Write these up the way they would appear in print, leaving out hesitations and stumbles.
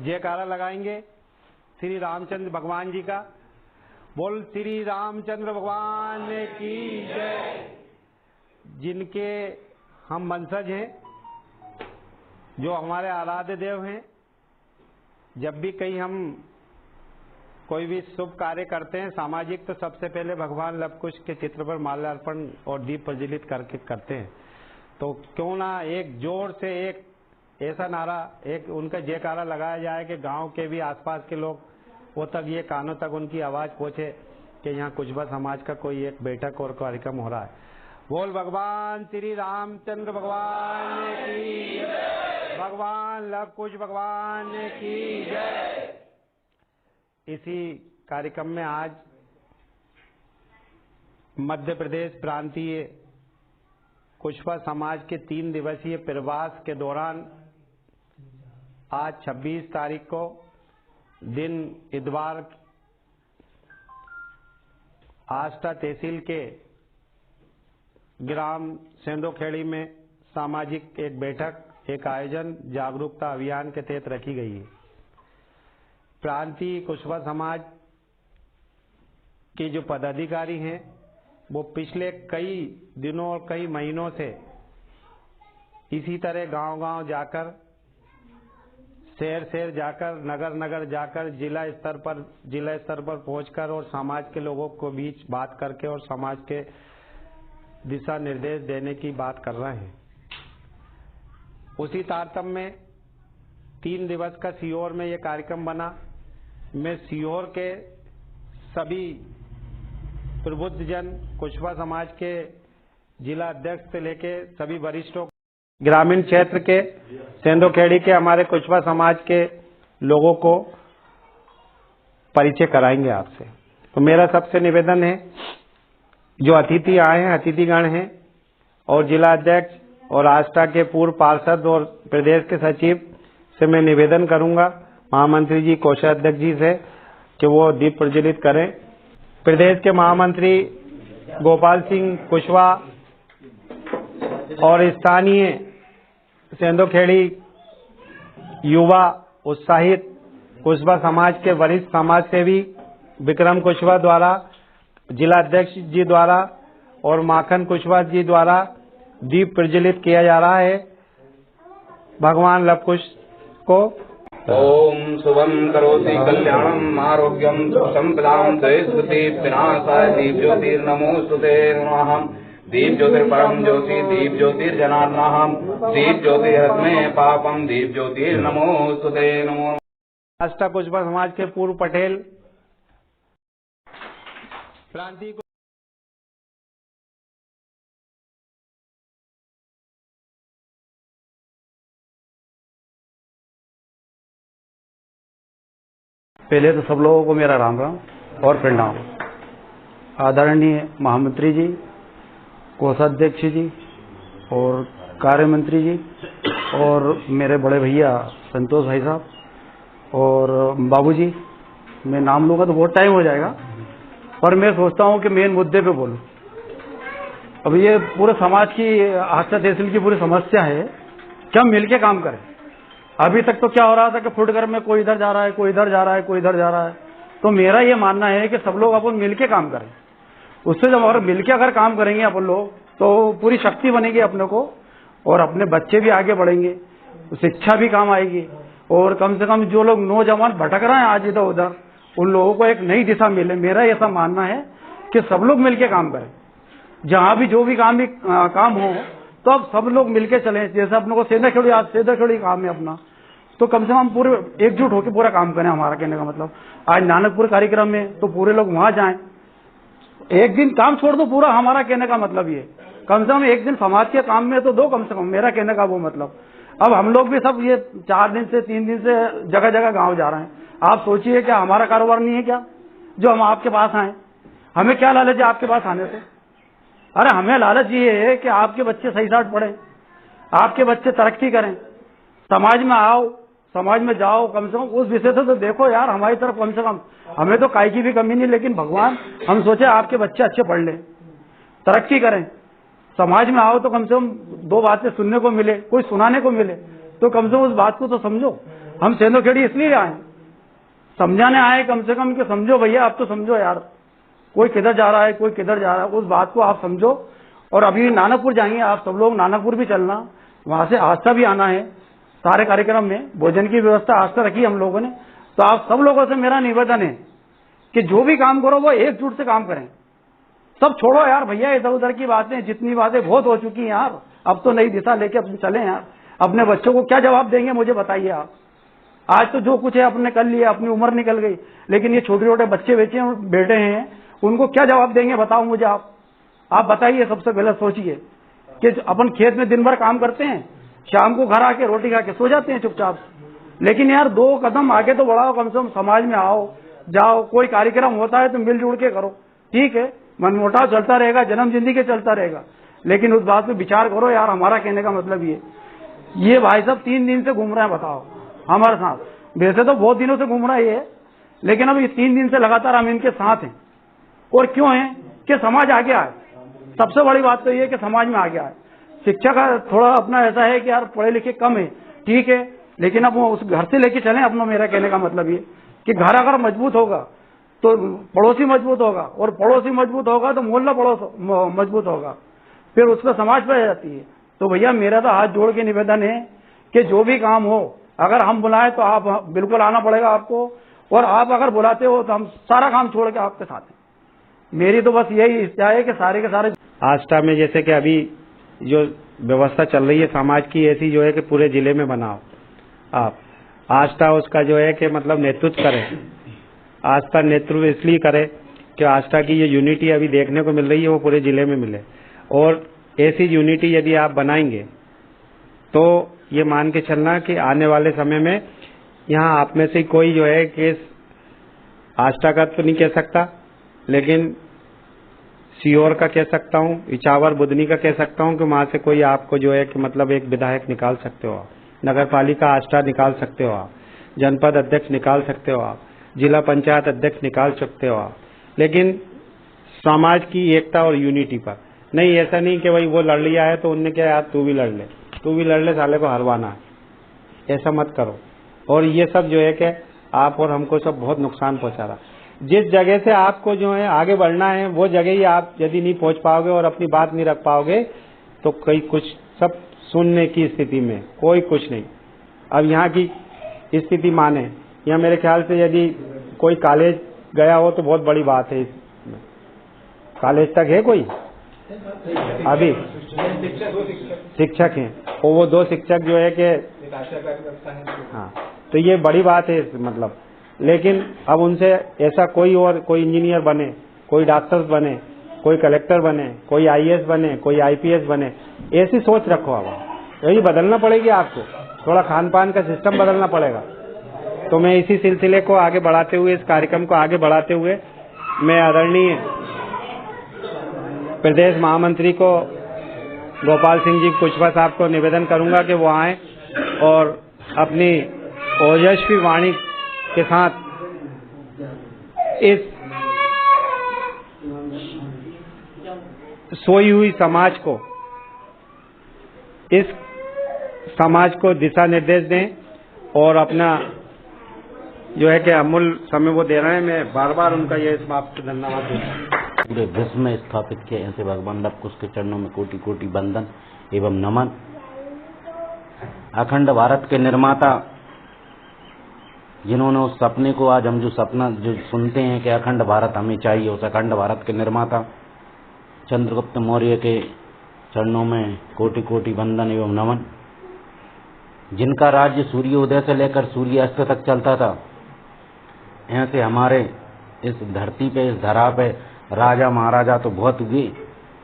जयकारा लगाएंगे श्री रामचंद्र भगवान जी का। बोल श्री रामचंद्र भगवान की जय। जिनके हम वंशज हैं, जो हमारे आराध्य देव हैं, जब भी कहीं हम कोई भी शुभ कार्य करते हैं सामाजिक, तो सबसे पहले भगवान लव कुश के चित्र पर माल्यार्पण और दीप प्रज्वलित करके करते हैं। तो क्यों ना एक जोर से एक ऐसा नारा, एक उनका जयकारा लगाया जाए कि गांव के भी आसपास के लोग वो तक, ये कानों तक उनकी आवाज पहुंचे कि यहाँ कुशवा समाज का कोई एक बैठक और कार्यक्रम हो रहा है। बोल भगवान श्री रामचंद्र भगवान की जय, भगवान लव कुश भगवान की जय। इसी कार्यक्रम में आज मध्य प्रदेश प्रांतीय कुशवा समाज के 3 दिवसीय प्रवास के दौरान आज 26 तारीख को दिन इतवार आष्टा तहसील के ग्राम सेंदोखेड़ी में सामाजिक एक बैठक, एक आयोजन जागरूकता अभियान के तहत रखी गई है। प्रांतीय कुशवा समाज के जो पदाधिकारी हैं वो पिछले कई दिनों और कई महीनों से इसी तरह गांव-गांव जाकर, शहर जाकर, नगर जाकर, जिला स्तर पर पहुंचकर और समाज के लोगों को बीच बात करके और समाज के दिशा निर्देश देने की बात कर रहे हैं। उसी तारतम्य में 3 दिवस का सीहोर में ये कार्यक्रम बना। मैं सीहोर के सभी प्रबुद्ध जन, कुशवा समाज के जिला अध्यक्ष से लेके सभी वरिष्ठों, ग्रामीण क्षेत्र के सेंदोखेड़ी के हमारे कुशवा समाज के लोगों को परिचय कराएंगे आपसे। तो मेरा सबसे निवेदन है, जो अतिथि आए हैं, अतिथिगण हैं, और जिला अध्यक्ष और आष्टा के पूर्व पार्षद और प्रदेश के सचिव से मैं निवेदन करूंगा, महामंत्री जी, कोषाध्यक्ष जी से, कि वो दीप प्रज्वलित करें। प्रदेश के महामंत्री गोपाल सिंह कुशवा और स्थानीय सेंदोखेड़ी युवा उत्साहित कुशवा समाज के वरिष्ठ समाज सेवी विक्रम कुशवा द्वारा, जिला अध्यक्ष जी द्वारा और माखन कुशवा जी द्वारा दीप प्रज्वलित किया जा रहा है भगवान लव कुश को। ओम शुभम करोति कल्याणम आरोग्यम सुखसंपदाम जयस्वती विनाशाय दीप ज्योतिर्नमोस्तुते नमः। दीप ज्योतिर्परम ज्योति दीप ज्योतिर्जनार्दनः दीप ज्योतिरस्मै पापम दीप ज्योतिर्नमोस्तुते नमो। आष्टा कुशवा समाज के पूर्व पटेल प्रांतीय पहले तो सब लोगों को मेरा राम राम और प्रणाम। आदरणीय महामंत्री जी, कोषाध्यक्ष जी और कार्य मंत्री जी और मेरे बड़े भैया संतोष भाई साहब और बाबूजी, मैं नाम लूँगा तो बहुत टाइम हो जाएगा, पर मैं सोचता हूँ कि मेन मुद्दे पे बोलूँ। अब ये पूरे समाज की, आष्टा तहसील की पूरी समस्या है कि हम मिलके काम करें। अभी तक तो क्या हो रहा था कि फुटकर में कोई इधर जा रहा है, कोई इधर जा रहा है, कोई इधर जा रहा है। तो मेरा ये मानना है कि सब लोग अपन मिलके काम करें। उससे जब और मिलके अगर काम करेंगे अपन लोग, तो पूरी शक्ति बनेगी अपने को, और अपने बच्चे भी आगे बढ़ेंगे, शिक्षा भी काम आएगी, और कम से कम जो लोग नौजवान भटक रहे हैं आज इधर उधर, उन लोगों को एक नई दिशा मिले। मेरा ऐसा मानना है कि सब लोग मिलके काम करें। जहां भी जो भी काम हो, तो अब सब लोग मिलके चलें। जैसे अपने को सेंदोखेड़ी काम है अपना, तो कम से कम पूरे एकजुट होकर पूरा काम करें। हमारा कहने का मतलब, आज नानकपुर कार्यक्रम में तो पूरे लोग वहां जाएं। एक दिन काम छोड़ दो पूरा, हमारा कहने का मतलब ये, कम से कम एक दिन समाज के काम में तो दो कम से कम, मेरा कहने का वो मतलब। अब हम लोग भी सब ये 4 दिन से 3 दिन से जगह जगह गांव जा रहे हैं। आप सोचिए, क्या हमारा कारोबार नहीं है क्या जो हम आपके पास आए? हमें क्या लालच है आपके पास आने से? अरे हमें लालच ये है कि आपके बच्चे सही साथ पढ़े, आपके बच्चे तरक्की करें, समाज में आओ, समाज में जाओ। कम से कम उस विषय से तो देखो यार, हमारी तरफ कम से कम, हमें तो काय की भी कमी नहीं, लेकिन भगवान, हम सोचे आपके बच्चे अच्छे पढ़ लें, तरक्की करें, समाज में आओ, तो कम से कम 2 बातें सुनने को मिले, कोई सुनाने को मिले, तो कम से कम उस बात को तो समझो। हम सेंधोखेड़ी इसलिए आए, समझाने आए कम से कम कि समझो भैया, आप तो समझो यार, कोई किधर जा रहा है, कोई किधर जा रहा है, उस बात को आप समझो। और अभी नानकपुर जाएंगे आप सब लोग, नानकपुर भी चलना, वहां से आस्था भी आना है। सारे कार्यक्रम में भोजन की व्यवस्था आस्था रखी हम लोगों ने। तो आप सब लोगों से मेरा निवेदन है कि जो भी काम करो वो एकजुट से काम करें। सब छोड़ो यार भैया इधर उधर की बातें, जितनी बातें बहुत हो चुकी हैं यार, अब तो नई दिशा लेके अपन चले यार। अपने बच्चों को क्या जवाब देंगे मुझे बताइए आप। आज तो जो कुछ है अपने कर लिया, अपनी उम्र निकल गई, लेकिन ये छोटे छोटे बच्चे बेटे हैं, उनको क्या जवाब देंगे बताओ मुझे आप बताइए। सबसे पहले सोचिए कि अपन खेत में दिन भर काम करते हैं, शाम को घर आके रोटी खा के सो जाते हैं चुपचाप। लेकिन यार 2 कदम आगे तो बढ़ाओ, कम से कम समाज में आओ जाओ। कोई कार्यक्रम होता है तो मिलजुल के करो, ठीक है। मनमुटाव चलता रहेगा, जन्म जिंदगी चलता रहेगा, लेकिन उस बात पे विचार करो यार। हमारा कहने का मतलब ये भाई साहब 3 दिन से घूम रहे हैं, बताओ हमारे साथ। वैसे तो बहुत दिनों से घूम रहा है ये, लेकिन अब ये 3 दिन से लगातार हम इनके साथ हैं। और क्यों है कि समाज आगे आए। सबसे बड़ी बात तो ये कि समाज में आगे आए। शिक्षा का थोड़ा अपना ऐसा है कि यार पढ़े लिखे कम है, ठीक है, लेकिन अब वो उस घर से लेके चलें अपना। मेरा कहने का मतलब ये कि घर अगर मजबूत होगा तो पड़ोसी मजबूत होगा, और पड़ोसी मजबूत होगा तो मोहल्ला मजबूत होगा, फिर उस पर समाज पे जाती है। तो भैया मेरा तो हाथ जोड़ के निवेदन है कि जो भी काम हो, अगर हम बुलाएं तो आप बिल्कुल आना पड़ेगा आपको, और आप अगर बुलाते हो तो हम सारा काम छोड़ के आपके साथ हैं। मेरी तो बस यही इच्छा है कि सारे के सारे आस्था में जैसे कि अभी जो व्यवस्था चल रही है समाज की, ऐसी जो है कि पूरे जिले में बनाओ आप। आस्था उसका जो है कि मतलब नेतृत्व करे। आस्था नेतृत्व इसलिए करे कि आस्था की ये यूनिटी अभी देखने को मिल रही है वो पूरे जिले में मिले। और ऐसी यूनिटी यदि आप बनाएंगे तो ये मान के चलना कि आने वाले समय में यहाँ आप में से कोई जो है कि आस्था का तो नहीं कह सकता, लेकिन सीहोर का कह सकता हूँ, इचावर बुधनी का कह सकता हूँ कि वहां से कोई आपको जो है कि मतलब एक विधायक निकाल सकते हो आप, नगर पालिका आस्था निकाल सकते हो आप, जनपद अध्यक्ष निकाल सकते हो आप, जिला पंचायत अध्यक्ष निकाल सकते हो आप। लेकिन समाज की एकता और यूनिटी पर नहीं। ऐसा नहीं कि भाई वो लड़ लिया है तो उनने क्या यार तू भी लड़ ले साले को हरवाना है, ऐसा मत करो। और ये सब जो है कि आप और हमको सब बहुत नुकसान पहुंचा रहा। जिस जगह से आपको जो है आगे बढ़ना है वो जगह ही आप यदि नहीं पहुंच पाओगे और अपनी बात नहीं रख पाओगे तो कई कुछ सब सुनने की स्थिति में कोई कुछ नहीं। अब यहाँ की स्थिति माने, यहाँ मेरे ख्याल से यदि कोई कॉलेज गया हो तो बहुत बड़ी बात है। इसमें कॉलेज तक है कोई अभी शिक्षक हैं, और वो 2 शिक्षक जो है कि हाँ, तो ये बड़ी बात है मतलब। लेकिन अब उनसे ऐसा कोई और कोई इंजीनियर बने, कोई डॉक्टर बने, कोई कलेक्टर बने, कोई आईएएस बने, कोई आईपीएस बने, ऐसी सोच रखो। अब यही बदलना पड़ेगी आपको, थोड़ा खान पान का सिस्टम बदलना पड़ेगा। तो मैं इसी सिलसिले को आगे बढ़ाते हुए, इस कार्यक्रम को आगे बढ़ाते हुए, मैं आदरणीय प्रदेश महामंत्री को गोपाल सिंह जी कुशवाहा साहब को निवेदन करूंगा कि वो आए और अपनी ओजस्वी वाणी के साथ इस सोई हुई समाज को दिशा निर्देश दें और अपना जो है कि अमूल्य समय वो दे रहे हैं। मैं बार बार उनका ये इस बात से धन्यवाद देता हूँ। पूरे विश्व में स्थापित किए ऐसे भगवान लव कुश के चरणों में कोटि कोटि वंदन एवं नमन। अखंड भारत के निर्माता जिन्होंने उस सपने को, आज हम जो सपना जो सुनते हैं कि अखंड भारत हमें चाहिए, उस अखंड भारत के निर्माता चंद्रगुप्त मौर्य के चरणों में कोटि कोटि वंदन एवं नमन। जिनका राज्य सूर्योदय से लेकर सूर्यास्त तक चलता था, ऐसे हमारे इस धरती पे, इस धरा पे राजा महाराजा तो बहुत हुए,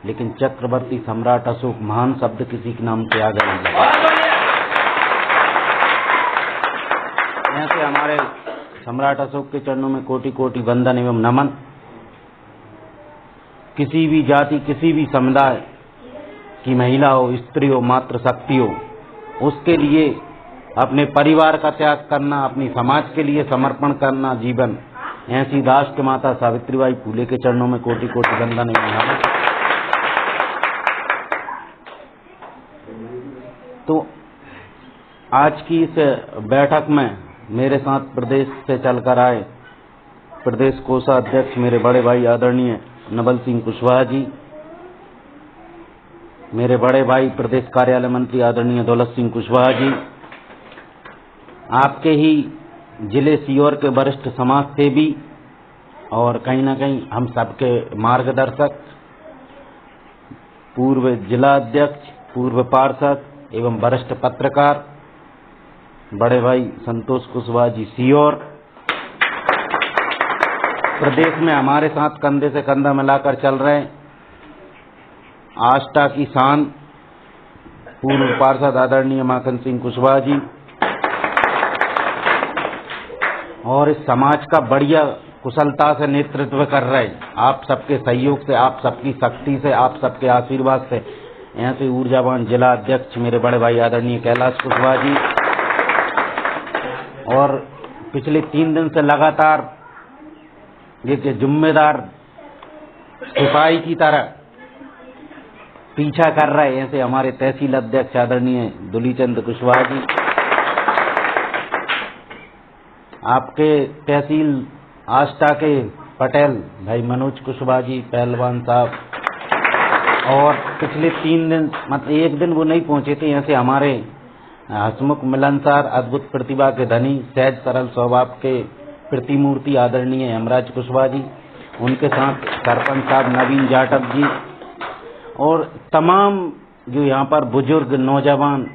लेकिन चक्रवर्ती सम्राट अशोक महान शब्द किसी के नाम से आगे नहीं लगा। ऐसे हमारे सम्राट अशोक के चरणों में कोटि कोटि वंदन एवं नमन। किसी भी जाति, किसी भी समुदाय की महिला हो, स्त्री हो, मातृशक्ति हो, उसके लिए अपने परिवार का त्याग करना, अपनी समाज के लिए समर्पण करना जीवन, ऐसी राष्ट्र माता सावित्रीबाई फूले के चरणों में कोटि कोटि वंदन एवं नमन। तो आज की इस बैठक में मेरे साथ प्रदेश से चलकर आए प्रदेश कोषाध्यक्ष मेरे बड़े भाई आदरणीय नवल सिंह कुशवाहा जी, मेरे बड़े भाई प्रदेश कार्यालय मंत्री आदरणीय दौलत सिंह कुशवाहा जी, आपके ही जिले सीहोर के वरिष्ठ समाज सेवी और कहीं न कहीं हम सबके मार्गदर्शक, पूर्व जिला अध्यक्ष, पूर्व पार्षद एवं वरिष्ठ पत्रकार बड़े भाई संतोष कुशवाहा जी सीहोर, प्रदेश में हमारे साथ कंधे से कंधा मिलाकर चल रहे आष्टा की शान पूर्व पार्षद आदरणीय माखन सिंह कुशवाहा जी, और इस समाज का बढ़िया कुशलता से नेतृत्व कर रहे आप सबके सहयोग से, आप सबकी शक्ति से, आप सबके आशीर्वाद से ऐसे ऊर्जावान जिला अध्यक्ष मेरे बड़े भाई आदरणीय कैलाश कुशवाहा जी, और पिछले 3 दिन से लगातार एक जिम्मेदार सिपाही की तरह पीछा कर रहे ऐसे हमारे तहसील अध्यक्ष आदरणीय दुलीचंद कुशवाहा जी, आपके तहसील आष्टा के पटेल भाई मनोज कुशवाहा जी पहलवान साहब, और पिछले 3 दिन मतलब एक दिन वो नहीं पहुंचे थे, ऐसे हमारे हसमुख मिलनसार अद्भुत प्रतिभा के धनी सहज सरल स्वभाव के प्रतिमूर्ति आदरणीय हेमराज कुशवाहा जी, उनके साथ सरपंच साहब नवीन जाटव जी, और तमाम जो यहाँ पर बुजुर्ग नौजवान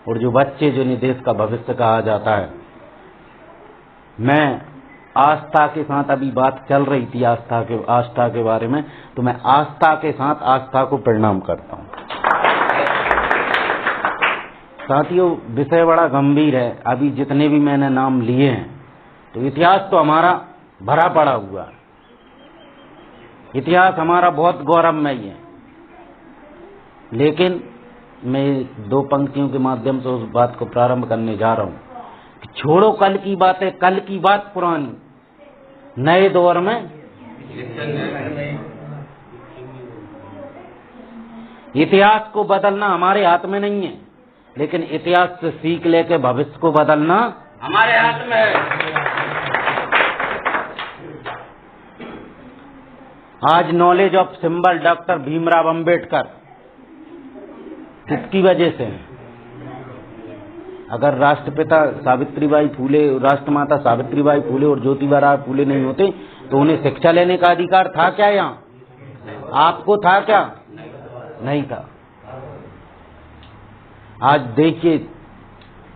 और जो बच्चे जिन्हें देश का भविष्य कहा जाता है। मैं आस्था के साथ अभी बात चल रही थी आस्था के बारे में, तो मैं आस्था के साथ आस्था को प्रणाम करता हूँ। साथियों, विषय बड़ा गंभीर है। अभी जितने भी मैंने नाम लिए हैं तो इतिहास तो हमारा भरा पड़ा हुआ है, इतिहास हमारा बहुत गौरवमयी है, लेकिन मैं 2 पंक्तियों के माध्यम से उस बात को प्रारंभ करने जा रहा हूं कि छोड़ो कल की बातें, कल की बात पुरानी, नए दौर में इतिहास को बदलना हमारे हाथ में नहीं है, लेकिन इतिहास से सीख लेके भविष्य को बदलना हमारे हाथ में है। आज knowledge of symbol doctor Bhimrao Ambedkar किसकी वजह से? अगर राष्ट्रपिता सावित्रीबाई फूले, राष्ट्रमाता सावित्रीबाई फूले और ज्योतिबा फूले नहीं होते तो उन्हें शिक्षा लेने का अधिकार था क्या? यहाँ आपको था क्या? नहीं था। आज देखिए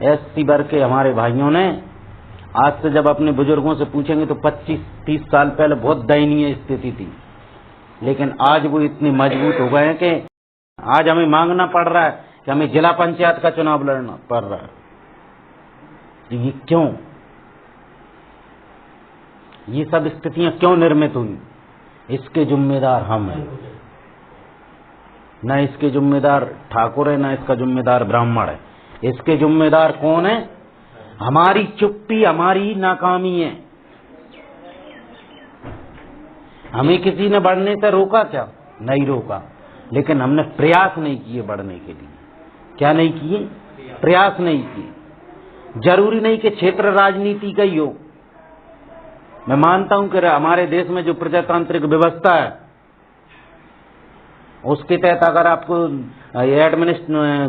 एससी वर्ग के हमारे भाइयों ने आज से जब अपने बुजुर्गों से पूछेंगे तो 25-30 साल पहले बहुत दयनीय स्थिति थी, लेकिन आज वो इतने मजबूत हो गए हैं कि आज हमें मांगना पड़ रहा है कि हमें जिला पंचायत का चुनाव लड़ना पड़ रहा है। तो ये क्यों? ये सब स्थितियां क्यों निर्मित हुई? इसके जिम्मेदार हम हैं, न इसके जिम्मेदार ठाकुर है, न इसका जिम्मेदार ब्राह्मण है। इसके जिम्मेदार कौन है? हमारी चुप्पी, हमारी नाकामी है। हमें किसी ने बढ़ने से रोका क्या? नहीं रोका, लेकिन हमने प्रयास नहीं किए बढ़ने के लिए। क्या नहीं किए? प्रयास नहीं किए। जरूरी नहीं कि क्षेत्र राजनीति का ही हो। मैं मानता हूं कि हमारे देश में जो प्रजातांत्रिक व्यवस्था है उसके तहत अगर आपको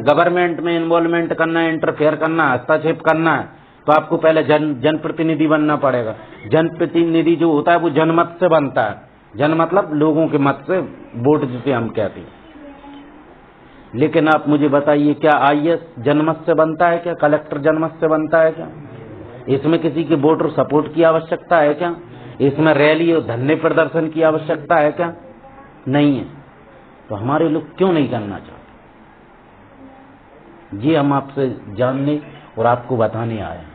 गवर्नमेंट में इन्वॉल्वमेंट करना है, इंटरफेयर करना है, हस्तक्षेप करना है, तो आपको पहले जनप्रतिनिधि बनना पड़ेगा। जनप्रतिनिधि जो होता है वो जनमत से बनता है। जन मतलब लोगों के मत से, वोट जिसे हम कहते हैं। लेकिन आप मुझे बताइए, क्या आईएएस जनमत से बनता है क्या? कलेक्टर जनमत से बनता है क्या? इसमें किसी के वोटर सपोर्ट की आवश्यकता है क्या? इसमें रैली और धरने प्रदर्शन की आवश्यकता है क्या? नहीं है। तो हमारे लोग क्यों नहीं करना चाहते? ये हम आपसे जानने और आपको बताने आए हैं।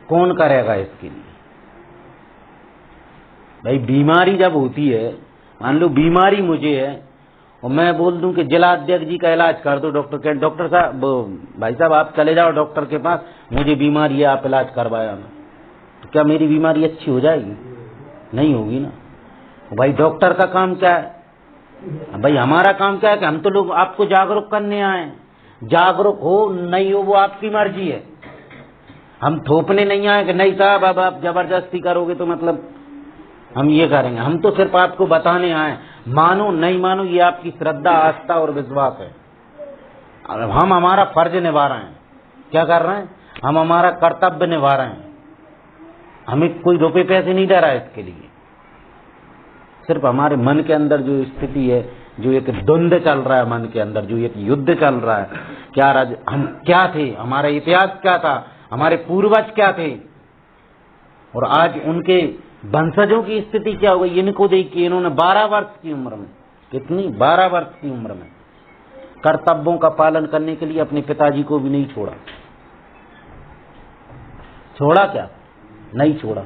कौन करेगा इसके लिए? भाई बीमारी जब होती है, मान लो बीमारी मुझे है और मैं बोल दूं कि जिला अध्यक्ष जी का इलाज कर दो, डॉक्टर साहब, भाई साहब आप चले जाओ डॉक्टर के पास, मुझे बीमारी है, आप इलाज करवाया ना, तो क्या मेरी बीमारी अच्छी हो जाएगी? नहीं होगी ना। भाई डॉक्टर का काम क्या है? भाई हमारा काम क्या है कि हम तो लोग आपको जागरूक करने आए, जागरूक हो नहीं हो वो आपकी मर्जी है। हम थोपने नहीं आए कि नहीं साहब अब आप जबरदस्ती करोगे तो मतलब हम ये करेंगे। हम तो सिर्फ आपको बताने आए, मानो नहीं मानो ये आपकी श्रद्धा, आस्था और विश्वास है। और हम हमारा फर्ज निभा रहे हैं। क्या कर रहे हैं? हम हमारा कर्तव्य निभा रहे हैं। हमें कोई रुपए पैसे नहीं दे रहा है इसके लिए। सिर्फ हमारे मन के अंदर जो स्थिति है, जो एक द्वंद्व चल रहा है मन के अंदर, जो एक युद्ध चल रहा है, क्या हम क्या थे, हमारा इतिहास क्या था, हमारे पूर्वज क्या थे, और आज उनके वंशजों की स्थिति क्या हो गई। इनको देखिए, इन्होंने 12 वर्ष की उम्र में, कितनी 12 वर्ष की उम्र में कर्तव्यों का पालन करने के लिए अपने पिताजी को भी नहीं छोड़ा। छोड़ा क्या? नहीं छोड़ा।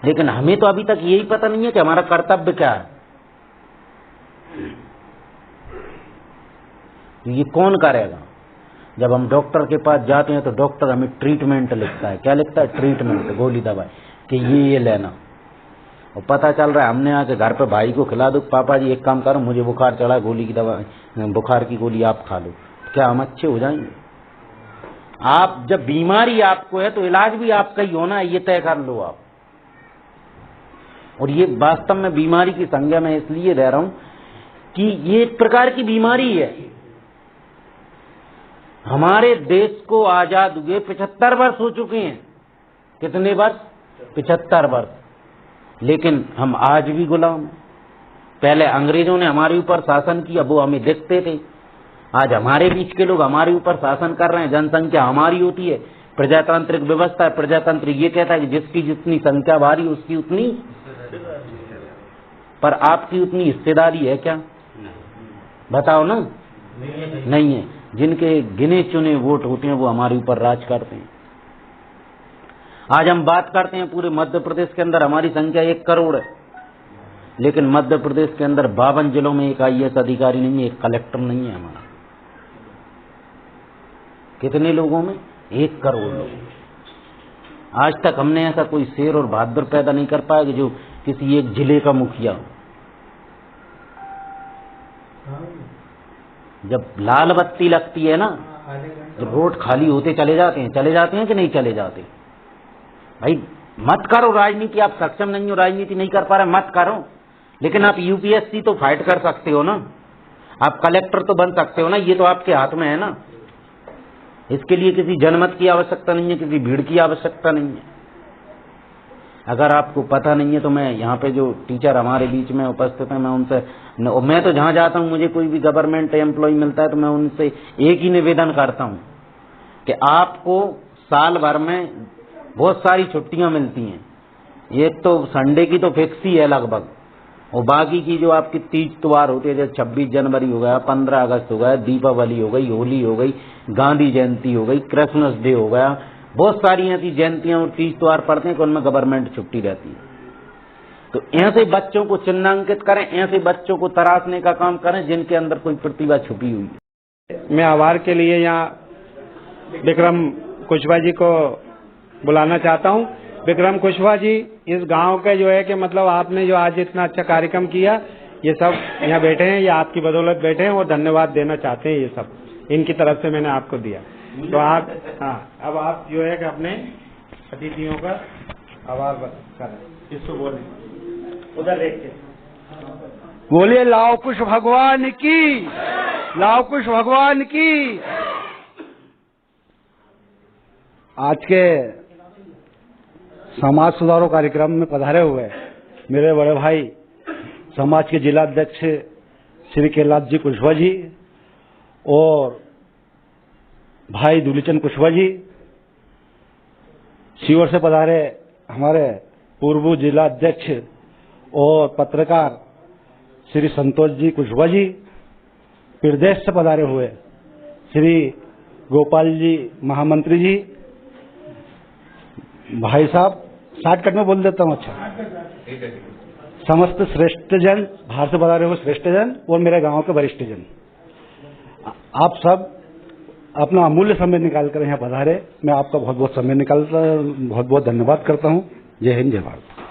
लेकिन हमें तो अभी तक यही पता नहीं है कि हमारा कर्तव्य क्या है। तो ये कौन करेगा? जब हम डॉक्टर के पास जाते हैं तो डॉक्टर हमें ट्रीटमेंट लिखता है। क्या लिखता है? ट्रीटमेंट, गोली दवाई कि ये लेना। और पता चल रहा है हमने आके घर पे भाई को खिला दो, पापा जी एक काम करो मुझे बुखार चढ़ा, गोली की दवाई, बुखार की गोली आप खा लो, क्या हम अच्छे हो जाएंगे? आप जब बीमारी आपको है तो इलाज भी आपका ही होना है, ये तय कर लो आप। और ये वास्तव में बीमारी की संज्ञा में इसलिए रह रहा हूं कि ये एक प्रकार की बीमारी है। हमारे देश को आजाद हुए 75 वर्ष हो चुके हैं। कितने वर्ष? 75 वर्ष। लेकिन हम आज भी गुलाम। पहले अंग्रेजों ने हमारे ऊपर शासन किया, वो हमें देखते थे। आज हमारे बीच के लोग हमारे ऊपर शासन कर रहे हैं। जनसंख्या हमारी होती है, प्रजातांत्रिक व्यवस्था है। प्रजातंत्र ये कहता है कि जिसकी जितनी संख्या भारी उसकी उतनी, पर आपकी उतनी हिस्सेदारी है क्या? बताओ ना। नहीं है। जिनके गिने चुने वोट होते हैं वो हमारे ऊपर राज करते हैं। आज हम बात करते हैं पूरे मध्य प्रदेश के अंदर हमारी संख्या 1 करोड़ है, लेकिन मध्य प्रदेश के अंदर 52 जिलों में एक IAS अधिकारी नहीं है, एक कलेक्टर नहीं है हमारा। कितने लोगों में? 1 करोड़ लोग। आज तक हमने ऐसा कोई शेर और बहादुर पैदा नहीं कर पाया कि जो किसी एक जिले का मुखिया हो। जब लाल बत्ती लगती है ना तो रोड खाली होते चले जाते हैं कि नहीं चले जाते? भाई मत करो राजनीति, आप सक्षम नहीं हो, राजनीति नहीं कर पा रहे, मत करो। लेकिन आप UPSC तो फाइट कर सकते हो ना, आप कलेक्टर तो बन सकते हो ना, ये तो आपके हाथ में है ना। इसके लिए किसी जनमत की आवश्यकता नहीं है, किसी भीड़ की आवश्यकता नहीं है। अगर आपको पता नहीं है तो मैं यहाँ पे जो टीचर हमारे बीच में उपस्थित हैं, मैं उनसे, मैं तो जहाँ जाता हूँ मुझे कोई भी गवर्नमेंट एम्प्लॉय मिलता है तो मैं उनसे एक ही निवेदन करता हूँ कि आपको साल भर में बहुत सारी छुट्टियां मिलती हैं। एक तो संडे की तो फिक्स ही है लगभग, और बाकी की जो आपकी तीज त्योहार होते हैं, जैसे 26 जनवरी हो गया, 15 अगस्त हो गया, दीपावली हो गई, होली हो गई, गांधी जयंती हो गई, क्रिसमस डे हो गया, बहुत सारी ऐसी जयंतियां और तीज त्योहार पड़ते हैं कि उनमें गवर्नमेंट छुट्टी रहती है। तो ऐसे बच्चों को चिन्हांकित करें, ऐसे बच्चों को तराशने का काम करें जिनके अंदर कोई प्रतिभा छुपी हुई है। मैं आभार के लिए यहाँ विक्रम कुशवाहा जी को बुलाना चाहता हूँ। विक्रम कुशवाहा जी इस गांव के जो है कि मतलब आपने जो आज इतना अच्छा कार्यक्रम किया, ये सब यहाँ बैठे हैं, ये आपकी बदौलत बैठे हैं और धन्यवाद देना चाहते हैं। ये सब इनकी तरफ से मैंने आपको दिया। तो आप, हाँ, अब आप जो है कि अपने अतिथियों का आभार करें। इसको बोले उधर देख के बोलिए लाओ कुश भगवान की, लाओ कुश भगवान की। आज के समाज सुधारो कार्यक्रम में पधारे हुए मेरे बड़े भाई समाज के जिला अध्यक्ष श्री कैलाश जी कुशवाहा जी और भाई दुलीचंद कुशवाहा जी, शिवर से पधारे हमारे पूर्व जिला अध्यक्ष और पत्रकार श्री संतोष जी कुशवाहा जी, प्रदेश से पधारे हुए श्री गोपाल जी महामंत्री जी, भाई साहब शॉर्टकट में बोल देता हूँ, अच्छा, समस्त श्रेष्ठ जन, बाहर से पधारे हुए श्रेष्ठ जन और मेरे गांव के वरिष्ठ जन, आप सब अपना अमूल्य समय निकालकर यहाँ पधारे। मैं आपका बहुत बहुत समय निकालता, बहुत बहुत धन्यवाद करता हूँ। जय हिंद, जय भारत।